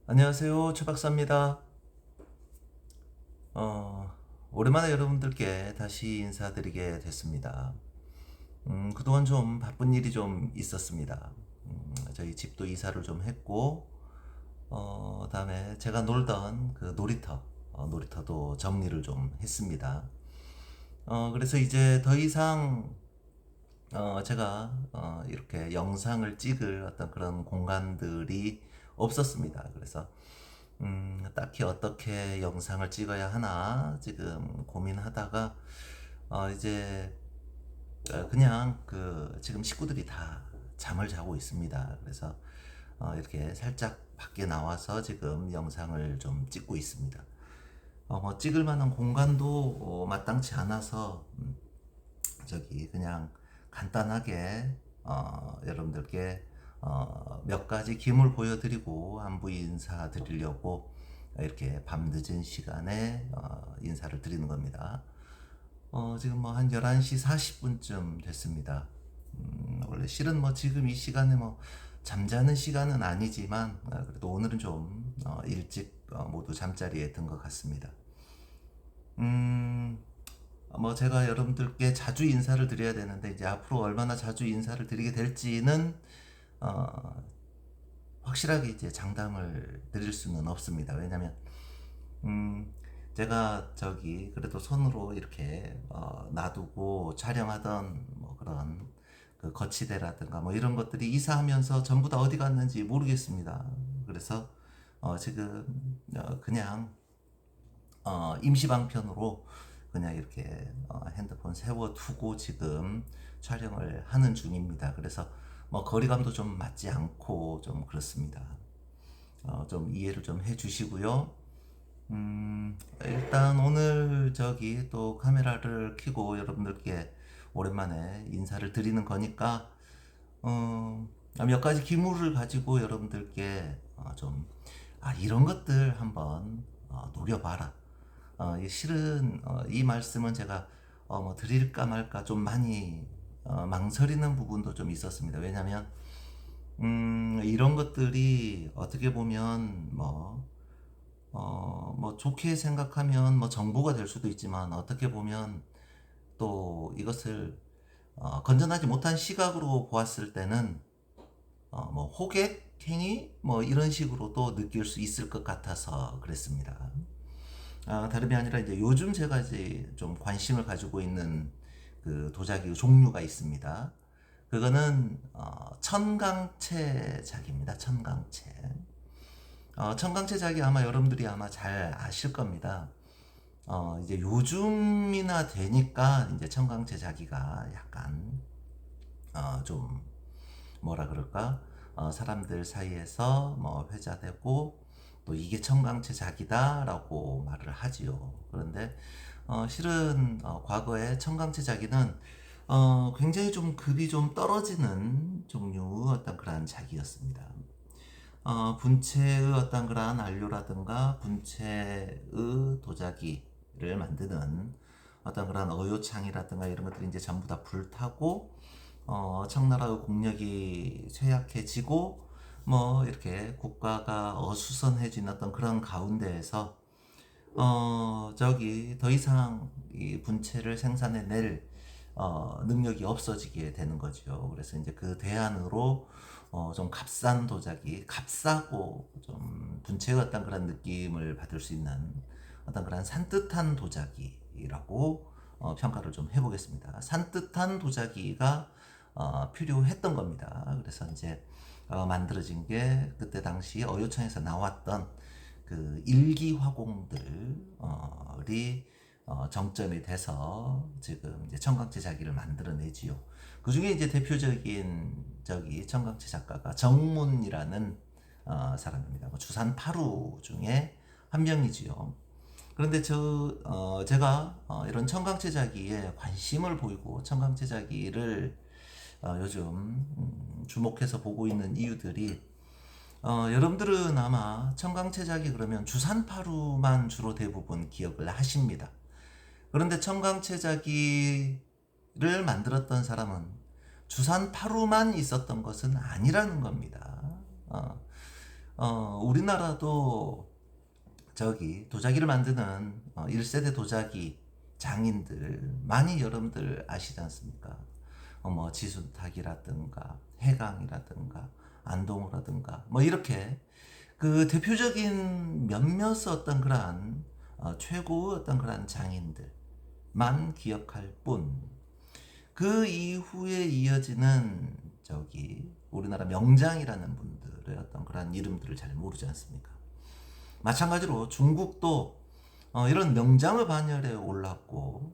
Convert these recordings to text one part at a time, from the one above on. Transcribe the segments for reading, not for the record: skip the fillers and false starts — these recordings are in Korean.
안녕하세요, 최 박사입니다. 어, 오랜만에 여러분들께 다시 인사드리게 됐습니다. 그동안 좀 바쁜 일이 좀 있었습니다. 저희 집도 이사를 좀 했고, 다음에 제가 놀던 그 놀이터도 정리를 좀 했습니다. 그래서 이제 더 이상 제가 이렇게 영상을 찍을 어떤 그런 공간들이 없었습니다. 그래서 딱히 어떻게 영상을 찍어야 하나 지금 고민하다가 이제 그냥 그 지금 식구들이 다 잠을 자고 있습니다. 그래서 이렇게 살짝 밖에 나와서 지금 영상을 좀 찍고 있습니다. 뭐 찍을 만한 공간도 마땅치 않아서 저기 그냥 간단하게 여러분들께 몇 가지 기물 보여드리고 안부 인사 드리려고 이렇게 밤늦은 시간에 인사를 드리는 겁니다. 지금 뭐 한 11시 40분쯤 됐습니다. 원래 실은 뭐 지금 이 시간에 뭐 잠자는 시간은 아니지만 그래도 오늘은 좀 일찍 모두 잠자리에 든 것 같습니다. 음, 뭐 제가 여러분들께 자주 인사를 드려야 되는데 이제 앞으로 얼마나 자주 인사를 드리게 될지는 어, 확실하게 이제 장담을 드릴 수는 없습니다. 왜냐면 음, 제가 저기 그래도 손으로 이렇게 놔두고 촬영하던 뭐 그런 그 거치대라든가 뭐 이런 것들이 이사하면서 전부 다 어디 갔는지 모르겠습니다. 그래서 지금 그냥 임시 방편으로 그냥 이렇게 핸드폰 세워두고 지금 촬영을 하는 중입니다. 그래서 뭐 거리감도 좀 맞지 않고 좀 그렇습니다. 좀 이해를 좀 해주시고요. 일단 오늘 저기 또 카메라를 켜고 여러분들께 오랜만에 인사를 드리는 거니까 몇 가지 기물을 가지고 여러분들께 좀 이런 것들 한번 노려봐라. 실은 이 말씀은 제가 뭐 드릴까 말까 좀 많이 망설이는 부분도 좀 있었습니다. 왜냐하면 이런 것들이 어떻게 보면 뭐 좋게 생각하면 뭐 정보가 될 수도 있지만 어떻게 보면 또 이것을 건전하지 못한 시각으로 보았을 때는 뭐 호객행위 뭐 이런 식으로도 느낄 수 있을 것 같아서 그랬습니다. 다름이 아니라 이제 요즘 제가 이제 좀 관심을 가지고 있는 그 도자기 종류가 있습니다. 그거는 천강채작입니다. 천강채. 청강채작이 아마 여러분들이 아마 잘 아실 겁니다. 이제 요즘이나 되니까 이제 청강채작이가 약간 좀 뭐라 그럴까 사람들 사이에서 뭐 회자되고 또 이게 청강채작이다라고 말을 하지요. 그런데 실은 과거에 청강채작이는 굉장히 좀 급이 좀 떨어지는 종류 어떤 그러한 작이었습니다. 분체의 어떤 그러한 안료라든가 분체의 도자기를 만드는 어떤 그런 어요창이라든가 이런 것들이 이제 전부 다 불타고 청나라의 국력이 쇠약해지고 뭐 이렇게 국가가 어수선해진 어떤 그런 가운데에서 저기 더 이상 이 분체를 생산해낼 능력이 없어지게 되는 거죠. 그래서 이제 그 대안으로 좀 값싼 도자기, 값싸고 좀 분체의 어떤 그런 느낌을 받을 수 있는 어떤 그런 산뜻한 도자기라고 평가를 좀 해보겠습니다. 산뜻한 도자기가 필요했던 겁니다. 그래서 이제 만들어진 게 그때 당시 어요청에서 나왔던 그 일기 화공들이 정점이 돼서 지금 이제 청강채 자기를 만들어내지요. 그 중에 이제 대표적인 저기 청강채 작가가 정문이라는 사람입니다. 주산 8우 중에 한 명이지요. 그런데 제가 이런 청강채 자기에 관심을 보이고 청강채 자기를 요즘 주목해서 보고 있는 이유들이 여러분들은 아마 청강채작이 그러면 주산파루만 주로 대부분 기억을 하십니다. 그런데 청강채작이를 만들었던 사람은 주산파루만 있었던 것은 아니라는 겁니다. 우리나라도 저기 도자기를 만드는 1세대 도자기 장인들 많이 여러분들 아시지 않습니까? 뭐 지순탁이라든가 해강이라든가 안동우라든가 뭐 이렇게 그 대표적인 몇몇 어떤 그러한 최고의 어떤 그러한 장인들만 기억할 뿐 그 이후에 이어지는 저기 우리나라 명장이라는 분들의 어떤 그러한 이름들을 잘 모르지 않습니까? 마찬가지로 중국도 이런 명장의 반열에 올랐고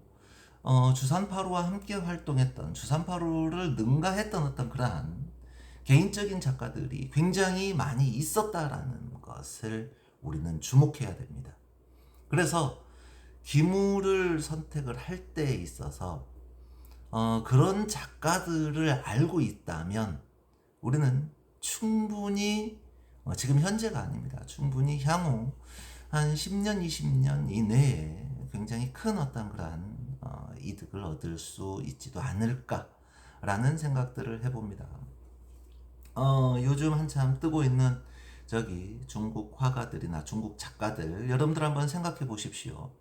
주산파루와 함께 활동했던 주산파루를 능가했던 어떤 그러한 개인적인 작가들이 굉장히 많이 있었다라는 것을 우리는 주목해야 됩니다. 그래서 기물을 선택을 할 때에 있어서 그런 작가들을 알고 있다면 우리는 충분히 지금 현재가 아닙니다. 충분히 향후 한 10년, 20년 이내에 굉장히 큰 어떤 그러한 이득을 얻을 수 있지도 않을까라는 생각들을 해봅니다. 요즘 한참 뜨고 있는 저기 중국 화가들이나 중국 작가들 여러분들 한번 생각해 보십시오.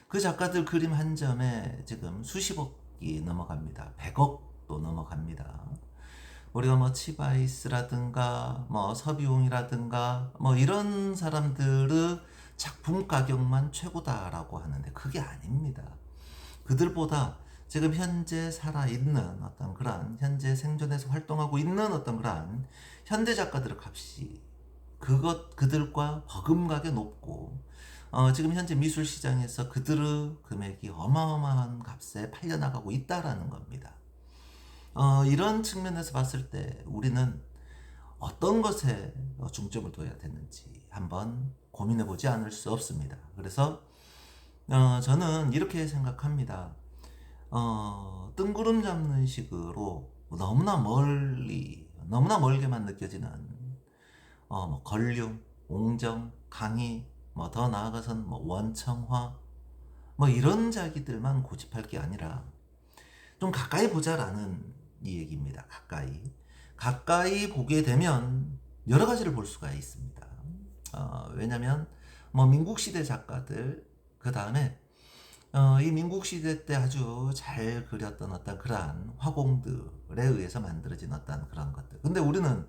그 작가들 그림 한 점에 지금 수십억이 넘어갑니다. 100억도 넘어갑니다. 우리가 뭐 치바이스라든가 뭐 서비용이라든가 뭐 이런 사람들의 작품 가격만 최고다라고 하는데 그게 아닙니다. 그들보다 지금 현재 살아있는 어떤 그러한 현재 생존해서 활동하고 있는 어떤 그러한 현대 작가들의 값이 그들과 버금가게 높고 지금 현재 미술 시장에서 그들의 금액이 어마어마한 값에 팔려나가고 있다라는 겁니다. 이런 측면에서 봤을 때 우리는 어떤 것에 중점을 둬야 되는지 한번 고민해 보지 않을 수 없습니다. 그래서 저는 이렇게 생각합니다. 뜬구름 잡는 식으로 너무나 멀리 너무나 멀게만 느껴지는 뭐 걸륭, 옹정, 강의, 뭐 더 나아가선 뭐 원청화 뭐 이런 자기들만 고집할 게 아니라 좀 가까이 보자라는 이 얘기입니다. 가까이 보게 되면 여러 가지를 볼 수가 있습니다. 왜냐하면 뭐 민국 시대 작가들 그 다음에 이 민국 시대 때 아주 잘 그렸던 어떤 그러한 화공들에 의해서 만들어진 어떤 그런 것들. 근데 우리는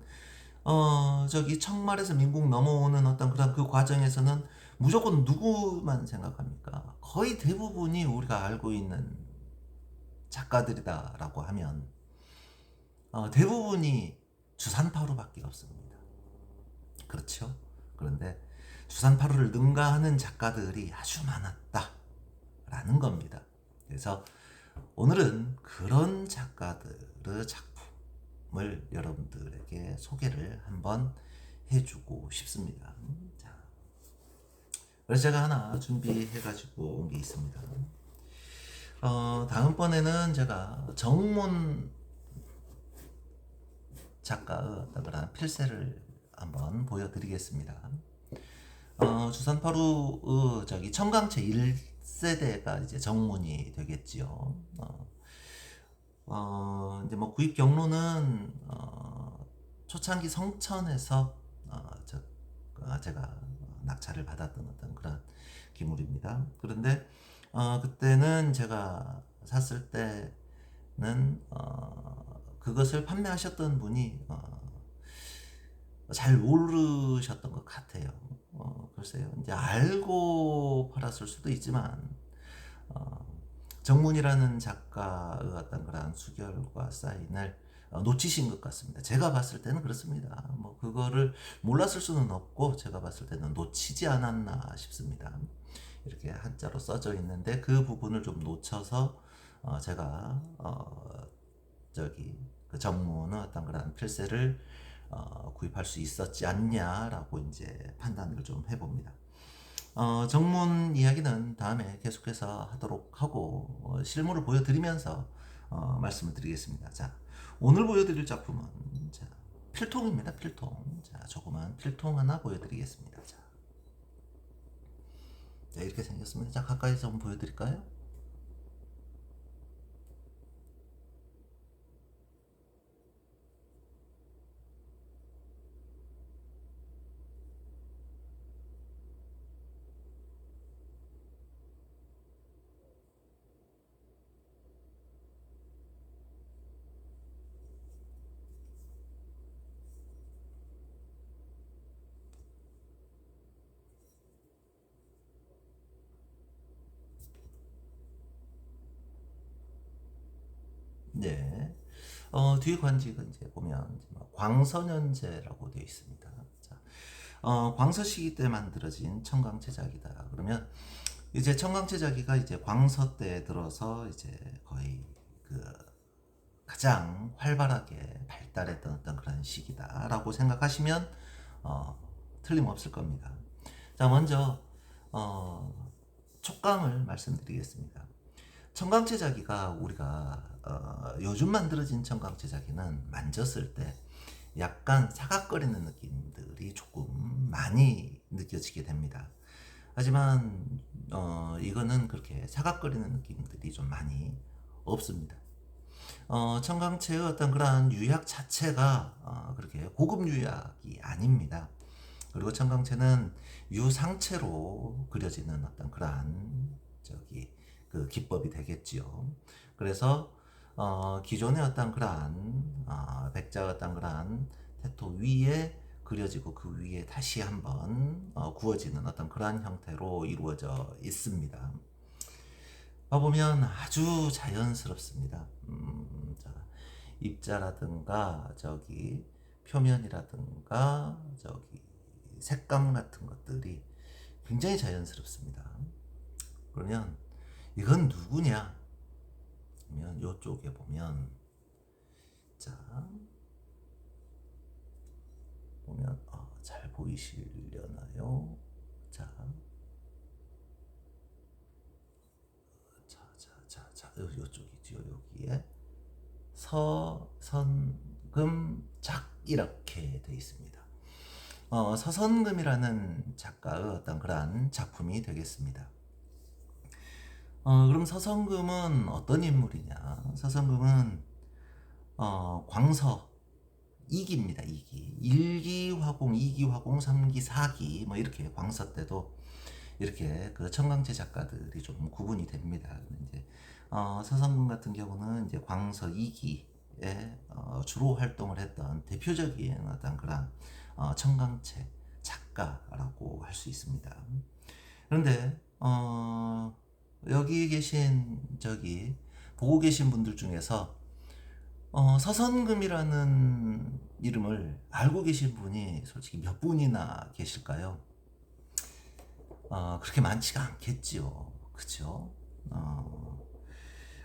저기 청말에서 민국 넘어오는 어떤 그런 그 과정에서는 무조건 누구만 생각합니까? 거의 대부분이 우리가 알고 있는 작가들이다라고 하면 대부분이 주산파루밖에 없습니다. 그렇죠? 그런데 주산파루를 능가하는 작가들이 아주 많았다라는 겁니다. 그래서 오늘은 그런 작가들의 작품을 여러분들에게 소개를 한번 해주고 싶습니다. 자, 그래서 제가 하나 준비해가지고 온 게 있습니다. 다음번에는 제가 정문 작가의 어떤 그런 필세를 한번 보여드리겠습니다. 주산파루의 저기 청강채 1세대가 이제 정문이 되겠지요. 이제 뭐 구입 경로는 초창기 성천에서 제가 낙찰을 받았던 어떤 그런 기물입니다. 그런데 그때는 제가 샀을 때는 그것을 판매하셨던 분이 잘 모르셨던 것 같아요. 글쎄요. 이제 알고 팔았을 수도 있지만 정문이라는 작가의 어떤 그런 수결과 사인을 놓치신 것 같습니다. 제가 봤을 때는 그렇습니다. 뭐 그거를 몰랐을 수는 없고 제가 봤을 때는 놓치지 않았나 싶습니다. 이렇게 한자로 써져 있는데 그 부분을 좀 놓쳐서 제가 저기 그 정문의 어떤 그런 필세를 구입할 수 있었지 않냐라고 이제 판단을 좀 해봅니다. 정문 이야기는 다음에 계속해서 하도록 하고 실물을 보여드리면서 말씀을 드리겠습니다. 자, 오늘 보여드릴 작품은 자, 필통입니다. 필통. 자, 조그만 필통 하나 보여드리겠습니다. 자, 이렇게 생겼습니다. 자, 가까이서 한번 보여드릴까요? 뒤에 관직은 이제 보면 광선현재라고 되어 있습니다. 자, 광서시기 때 만들어진 청강제자기다. 그러면 이제 청강제자기가 이제 광서 때 들어서 이제 거의 그 가장 활발하게 발달했던 어떤 그런 시기다라고 생각하시면 틀림없을 겁니다. 자, 먼저 촉감을 말씀드리겠습니다. 청강제자기가 우리가 요즘 만들어진 청강제자기는 만졌을 때 약간 사각거리는 느낌들이 조금 많이 느껴지게 됩니다. 하지만 이거는 그렇게 사각거리는 느낌들이 좀 많이 없습니다. 청강채의 어떤 그러한 유약 자체가 그렇게 고급 유약이 아닙니다. 그리고 청강채는 유상체로 그려지는 어떤 그러한 그 기법이 되겠지요. 그래서 기존의 어떤 그러한 백자 어떤 그러한 태토 위에 그려지고 그 위에 다시 한번 구워지는 어떤 그러한 형태로 이루어져 있습니다. 보면 아주 자연스럽습니다. 자, 입자라든가 표면이라든가 색감 같은 것들이 굉장히 자연스럽습니다. 그러면 이건 누구냐? 그러면 이쪽에 보면 잘 보이시려나요? 이쪽이죠. 여기에 서선금작 이렇게 되어 있습니다. 서선금이라는 작가의 어떤 그러한 작품이 되겠습니다. 그럼 서선금은 어떤 인물이냐? 서선금은 광서 2기입니다. 2기. 1기 화공, 2기 화공, 3기, 4기 뭐 이렇게 광서 때도 이렇게 그 청강제 작가들이 좀 구분이 됩니다. 이제 서선금 같은 경우는 이제 광서 2기에 주로 활동을 했던 대표적인 어떤 그런 청강채 작가라고 할 수 있습니다. 그런데 여기 계신 보고 계신 분들 중에서 서선금이라는 이름을 알고 계신 분이 솔직히 몇 분이나 계실까요? 그렇게 많지가 않겠지요. 그쵸?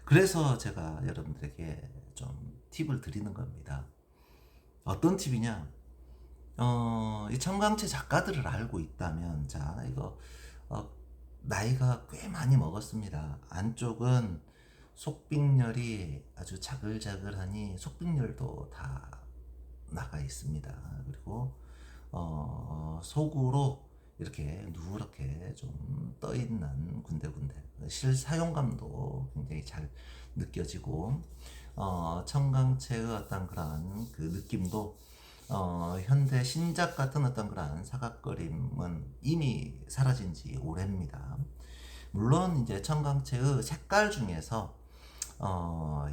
그래서 제가 여러분들에게 좀 팁을 드리는 겁니다. 어떤 팁이냐? 이 청강채 작가들을 알고 있다면, 이거, 나이가 꽤 많이 먹었습니다. 안쪽은 속빅렬이 아주 자글자글하니 속빅렬도 다 나가 있습니다. 그리고, 속으로 이렇게 누렇게 좀 떠있는 군데군데 실사용감도 굉장히 잘 느껴지고 청강채의 어떤 그런 그 느낌도 현대 신작 같은 어떤 그런 사각거림은 이미 사라진 지 오래입니다. 물론 이제 청강채의 색깔 중에서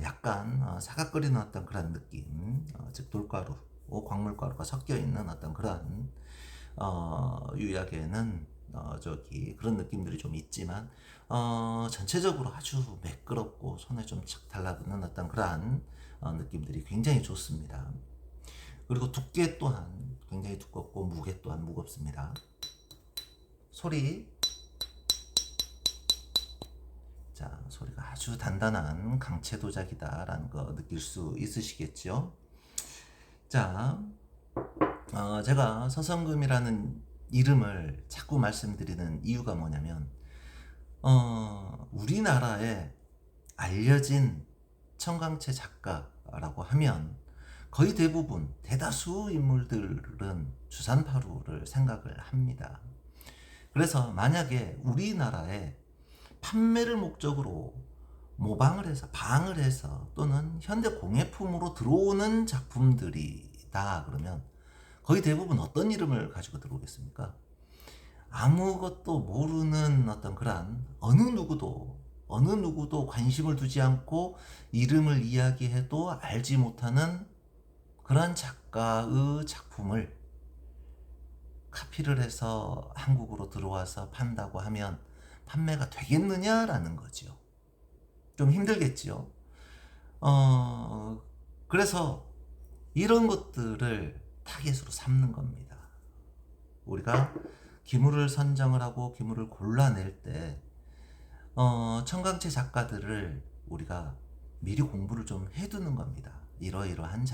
약간 사각거리는 어떤 그런 느낌, 즉 돌가루, 광물가루가 섞여 있는 어떤 그런 유약에는 그런 느낌들이 좀 있지만 전체적으로 아주 매끄럽고 손에 좀 착 달라붙는 어떤 그러한 느낌들이 굉장히 좋습니다. 그리고 두께 또한 굉장히 두껍고 무게 또한 무겁습니다. 소리가 아주 단단한 강채 도자기다라는 거 느낄 수 있으시겠죠? 제가 서선금이라는 이름을 자꾸 말씀드리는 이유가 뭐냐면 우리나라에 알려진 청강채 작가라고 하면 거의 대부분 대다수 인물들은 주산파루를 생각을 합니다. 그래서 만약에 우리나라에 판매를 목적으로 모방을 해서 방을 해서 또는 현대 공예품으로 들어오는 작품들이다 그러면 거의 대부분 어떤 이름을 가지고 들어오겠습니까? 아무것도 모르는 어떤 그런 어느 누구도 관심을 두지 않고 이름을 이야기해도 알지 못하는 그런 작가의 작품을 카피를 해서 한국으로 들어와서 판다고 하면 판매가 되겠느냐라는 거죠. 좀 힘들겠지요. 그래서 이런 것들을 타겟으로 삼는 겁니다. 우리가 기물을 선정을 하고 기물을 골라낼 때 청강채 작가들을 우리가 미리 공부를 좀 해두는 겁니다. 이러이러한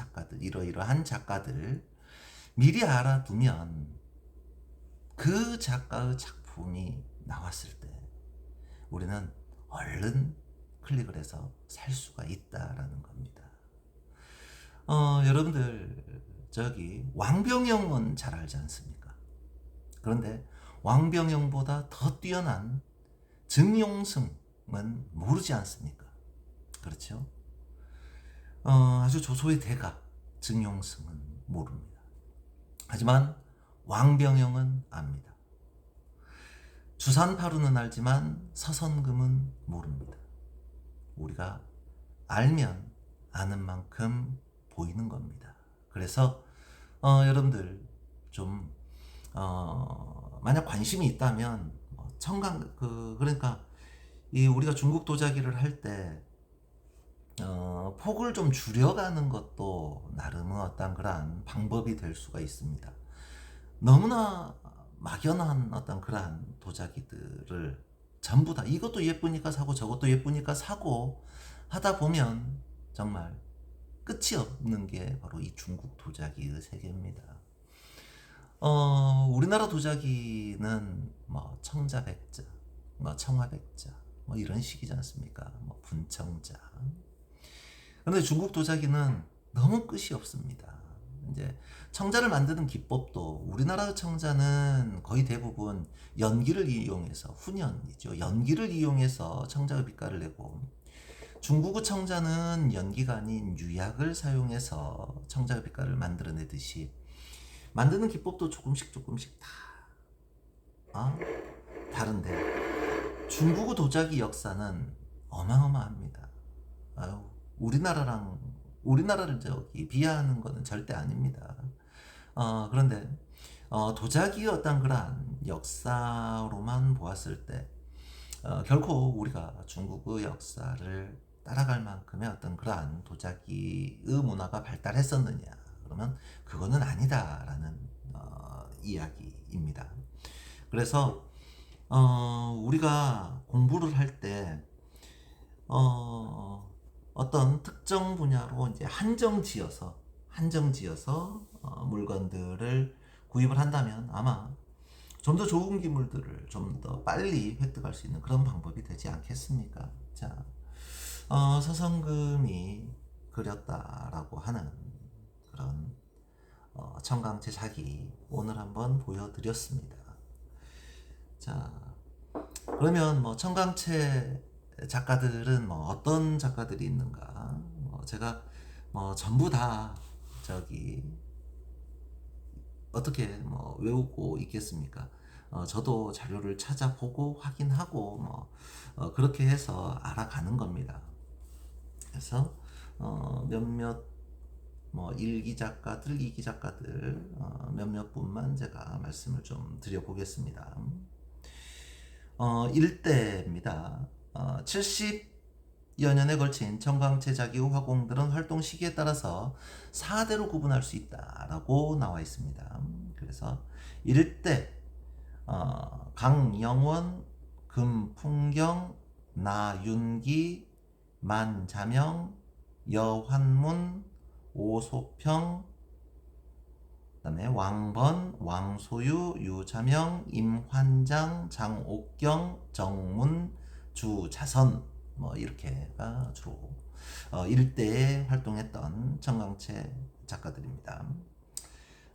작가들 미리 알아두면 그 작가의 작품이 나왔을 때 우리는 얼른 클릭을 해서 살 수가 있다라는 겁니다. 여러분들 저기 왕병영은 잘 알지 않습니까? 그런데 왕병영보다 더 뛰어난 증용승은 모르지 않습니까? 그렇죠? 아주 조소의 대가 증용승은 모릅니다. 하지만 왕병영은 압니다. 주산파루는 알지만 서선금은 모릅니다. 우리가 알면 아는 만큼 보이는 겁니다. 그래서 여러분들 좀 만약 관심이 있다면 청강 그러니까 이 우리가 중국 도자기를 할 때 폭을 좀 줄여가는 것도 나름의 어떤 그러한 방법이 될 수가 있습니다. 너무나 막연한 어떤 그러한 도자기들을 전부 다 이것도 예쁘니까 사고 저것도 예쁘니까 사고 하다 보면 정말 끝이 없는 게 바로 이 중국 도자기의 세계입니다. 우리나라 도자기는 뭐 청자백자, 뭐 청화백자, 뭐 이런 식이지 않습니까? 뭐 분청자. 그런데 중국 도자기는 너무 끝이 없습니다. 이제 청자를 만드는 기법도 우리나라 청자는 거의 대부분 연기를 이용해서 훈연이죠. 연기를 이용해서 청자의 빛깔을 내고 중국의 청자는 연기가 아닌 유약을 사용해서 청자의 빛깔을 만들어내듯이 만드는 기법도 조금씩 다 다른데 중국의 도자기 역사는 어마어마합니다. 우리나라를 저기 비하하는 것은 절대 아닙니다. 그런데 도자기의 어떤 그러한 역사로만 보았을 때 결코 우리가 중국의 역사를 따라갈 만큼의 어떤 그러한 도자기의 문화가 발달했었느냐 그러면 그거는 아니다라는 이야기입니다. 그래서 우리가 공부를 할 때 어떤 특정 분야로 이제 한정지어서 물건들을 구입을 한다면 아마 좀 더 좋은 기물들을 좀 더 빨리 획득할 수 있는 그런 방법이 되지 않겠습니까? 자, 서성금이 그렸다라고 하는 그런 청강채 자기 오늘 한번 보여드렸습니다. 자, 그러면 뭐 청강채 작가들은 뭐 어떤 작가들이 있는가? 제가 뭐 전부 다 저기 어떻게 뭐 외우고 있겠습니까? 저도 자료를 찾아보고 확인하고 그렇게 해서 알아가는 겁니다. 그래서 몇몇 뭐 1기 작가들, 2기 작가들 몇몇 분만 제가 말씀을 좀 드려보겠습니다. 1대입니다. 70여 년에 걸친 청강채 자기의 화공들은 활동 시기에 따라서 4대로 구분할 수 있다라고 나와 있습니다. 그래서 1대 강영원, 금풍경, 나윤기, 만자명, 여환문, 오소평, 그다음에 왕번, 왕소유, 유자명, 임환장, 장옥경, 정문, 주자선 뭐 이렇게가 주로 일대에 활동했던 청강채 작가들입니다.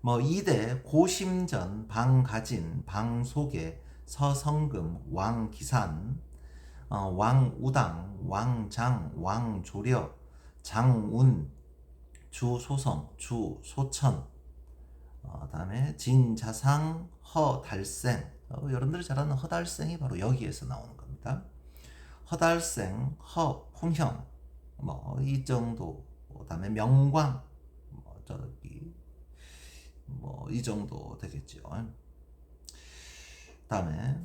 뭐 2대 고심전, 방가진, 방소계, 서성금, 왕기산, 왕우당, 왕장, 왕조려, 장운, 주소성, 주소천, 다음에 진자상, 허달생. 여러분들이 잘 아는 허달생이 바로 여기에서 나오는 겁니다. 허달생, 허풍형, 뭐 이 정도. 그다음에 명광, 이 정도 되겠죠. 다음에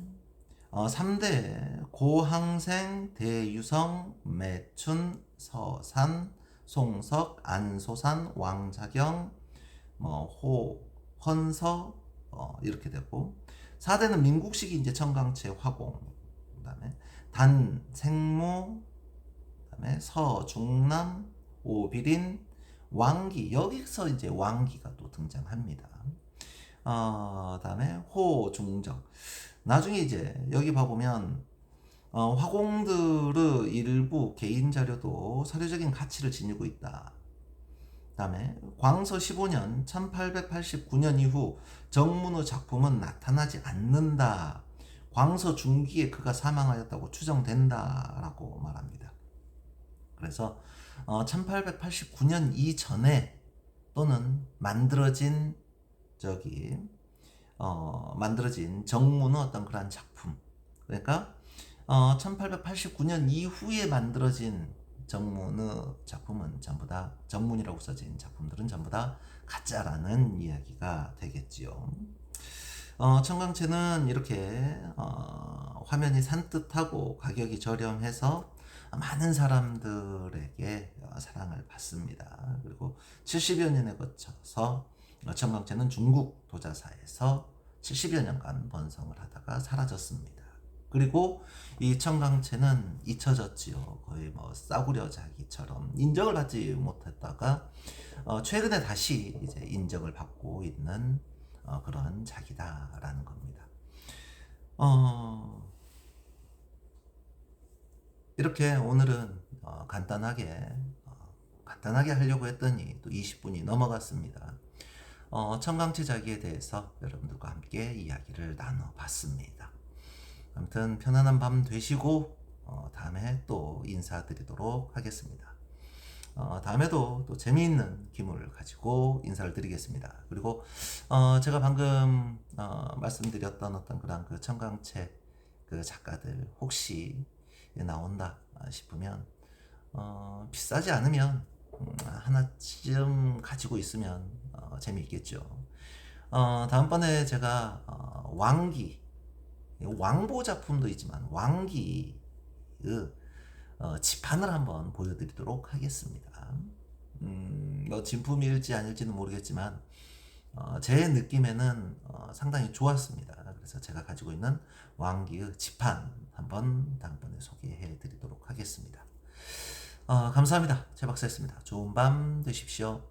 3대 고항생, 대유성, 매춘, 서산, 송석, 안소산, 왕자경, 헌서 이렇게 되고 4대는 민국식이 이제 청강채 화공, 그다음에 단, 생무, 그다음에 서, 중남, 오비린, 왕기 여기서 이제 왕기가 또 등장합니다. 그다음에 호, 중적 나중에 이제 여기 봐보면 화공들의 일부 개인 자료도 사료적인 가치를 지니고 있다. 다음에 광서 15년 1889년 이후 정문의 작품은 나타나지 않는다. 광서 중기에 그가 사망하였다고 추정된다 라고 말합니다. 그래서 1889년 이전에 또는 만들어진 정문의 어떤 그러한 작품, 그러니까 1889년 이후에 만들어진 정문의 작품은 전부 다, 정문이라고 써진 작품들은 전부 다 가짜라는 이야기가 되겠지요. 청강채는 이렇게 화면이 산뜻하고 가격이 저렴해서 많은 사람들에게 사랑을 받습니다. 그리고 70여 년에 거쳐서 청강채는 중국 도자사에서 70여 년간 번성을 하다가 사라졌습니다. 그리고 이 청강채는 잊혀졌지요. 거의 싸구려 자기처럼 인정을 받지 못했다가 최근에 다시 이제 인정을 받고 있는 그런 자기다라는 겁니다. 이렇게 오늘은 간단하게 하려고 했더니 또 20분이 넘어갔습니다. 청강채 자기에 대해서 여러분들과 함께 이야기를 나눠봤습니다. 아무튼 편안한 밤 되시고 다음에 또 인사드리도록 하겠습니다. 다음에도 또 재미있는 기물을 가지고 인사를 드리겠습니다. 그리고 제가 방금 말씀드렸던 어떤 그런 그 청강채 그 작가들 혹시 나온다 싶으면 비싸지 않으면 하나쯤 가지고 있으면 재미있겠죠. 다음번에 제가 왕보 작품도 있지만 왕기의 지판을 한번 보여드리도록 하겠습니다. 진품일지 아닐지는 모르겠지만 제 느낌에는 상당히 좋았습니다. 그래서 제가 가지고 있는 왕기의 지판 한번 다음번에 소개해 드리도록 하겠습니다. 감사합니다. 최 박사였습니다. 좋은 밤 되십시오.